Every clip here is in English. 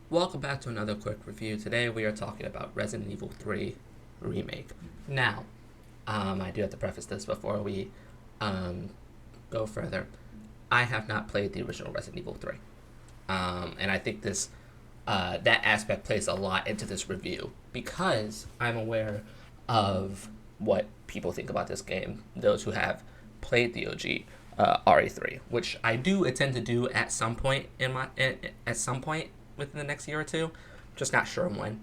Welcome back to another quick review. Today we are talking about Resident Evil 3 Remake. Now, I do have to preface this before we um, go further. I have not played the original Resident Evil 3. And I think that aspect plays a lot into this review because I'm aware of what people think about this game, those who have played the OG RE3, which I do intend to do at some point at some point within the next year or two. Just not sure when.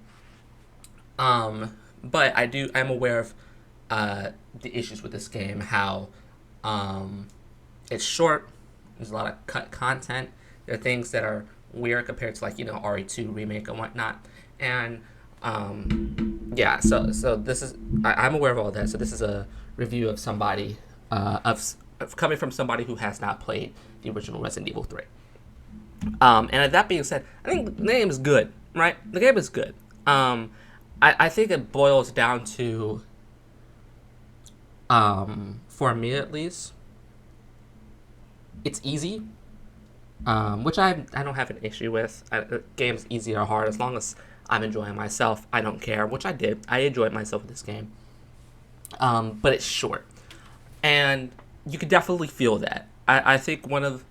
But I'm aware of the issues with this game. How it's short. There's a lot of cut content. There are things that are weird compared to RE2 remake and whatnot. And yeah, so this is I'm aware of all that. So this is a review of somebody of coming from somebody who has not played the original Resident Evil 3. And that being said, I think the game is good, right? The game is good. I think it boils down to, for me at least, it's easy, which I don't have an issue with. The game's easy or hard as long as I'm enjoying myself. I don't care, which I did. I enjoyed myself with this game. But it's short, and you can definitely feel that. I think one of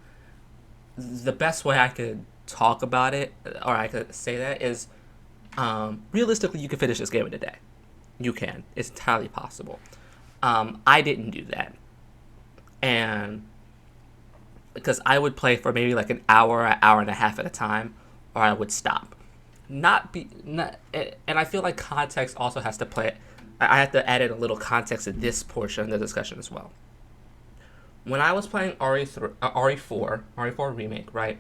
the best way I could talk about it, or I could say that, is realistically, you can finish this game in a day. You can. It's entirely possible. I didn't do that. And because I would play for maybe like an hour and a half at a time, or I would stop. And I feel like context also has to play. I have to add in a little context to this portion of the discussion as well. When I was playing RE4 remake, right?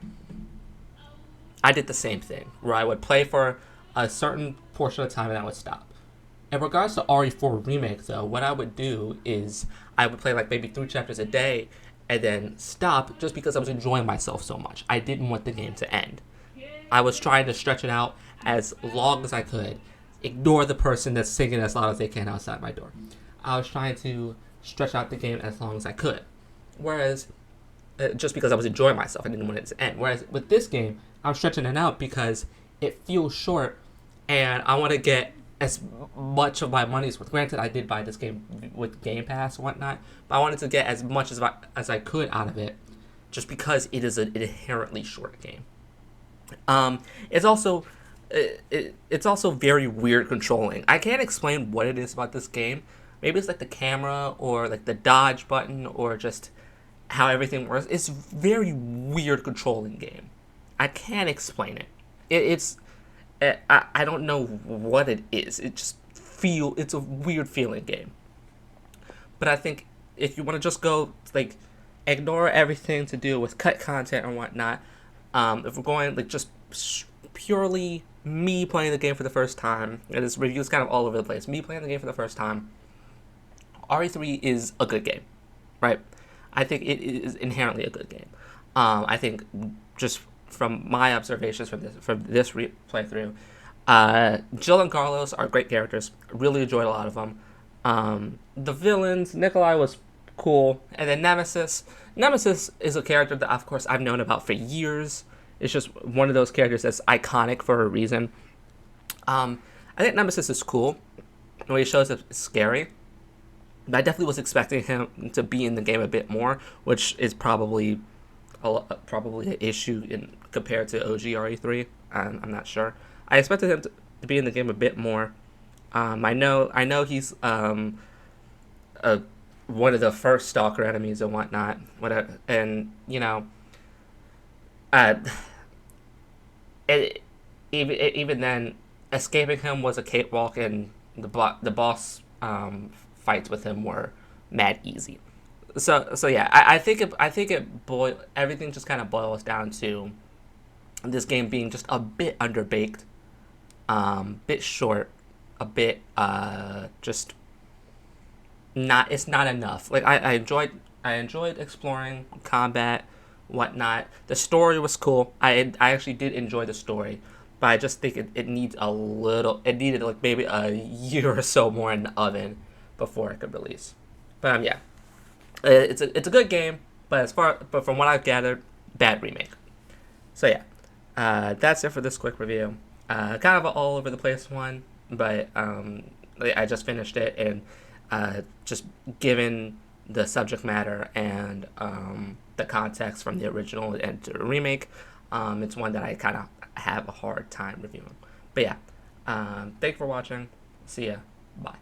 I did the same thing where I would play for a certain portion of time and I would stop. In regards to RE4 remake, though, what I would do is I would play like maybe 3 chapters a day and then stop just because I was enjoying myself so much. I didn't want the game to end. I was trying to stretch it out as long as I could. Ignore the person that's singing as loud as they can outside my door. I was trying to stretch out the game as long as I could. Whereas, just because I was enjoying myself, I didn't want it to end. Whereas with this game, I'm stretching it out because it feels short, and I want to get as much of my money's worth. Granted, I did buy this game with Game Pass and whatnot, but I wanted to get as much as I could out of it, just because it is an inherently short game. It's also it's also very weird controlling. I can't explain what it is about this game. Maybe it's like the camera or like the dodge button or just how everything works. It's very weird controlling game. I can't explain it. I don't know what it is. It's a weird feeling game. But I think if you want to just go like ignore everything to do with cut content and whatnot, if we're going like just purely me playing the game for the first time, and this review is kind of all over the place. Me playing the game for the first time, RE3 is a good game, right? I think it is inherently a good game. I think just from my observations from this playthrough, Jill and Carlos are great characters. Really enjoyed a lot of them. The villains, Nikolai was cool, and then Nemesis. Nemesis is a character that, of course, I've known about for years. It's just one of those characters that's iconic for a reason. I think Nemesis is cool. When he shows up, it's scary. But I definitely was expecting him to be in the game a bit more, which is probably an issue compared to OG RE3. I'm not sure. I expected him to be in the game a bit more. I know he's one of the first Stalker enemies and whatnot. And uh, even then, escaping him was a cakewalk, and the boss fights with him were mad easy. So yeah, I think everything just kind of boils down to this game being just a bit underbaked, bit short, a bit just not. It's not enough. Like I enjoyed exploring combat, whatnot. The story was cool. I actually did enjoy the story, but I just think it needs a little. It needed like maybe a year or so more in the oven before it could release. But yeah, it's a good game, but from what I've gathered, bad remake. So yeah, That's it for this quick review. Kind of an all over the place one, but I just finished it, and just given the subject matter and the context from the original and the remake, it's one that I kind of have a hard time reviewing. But yeah, thank you for watching. See ya. Bye.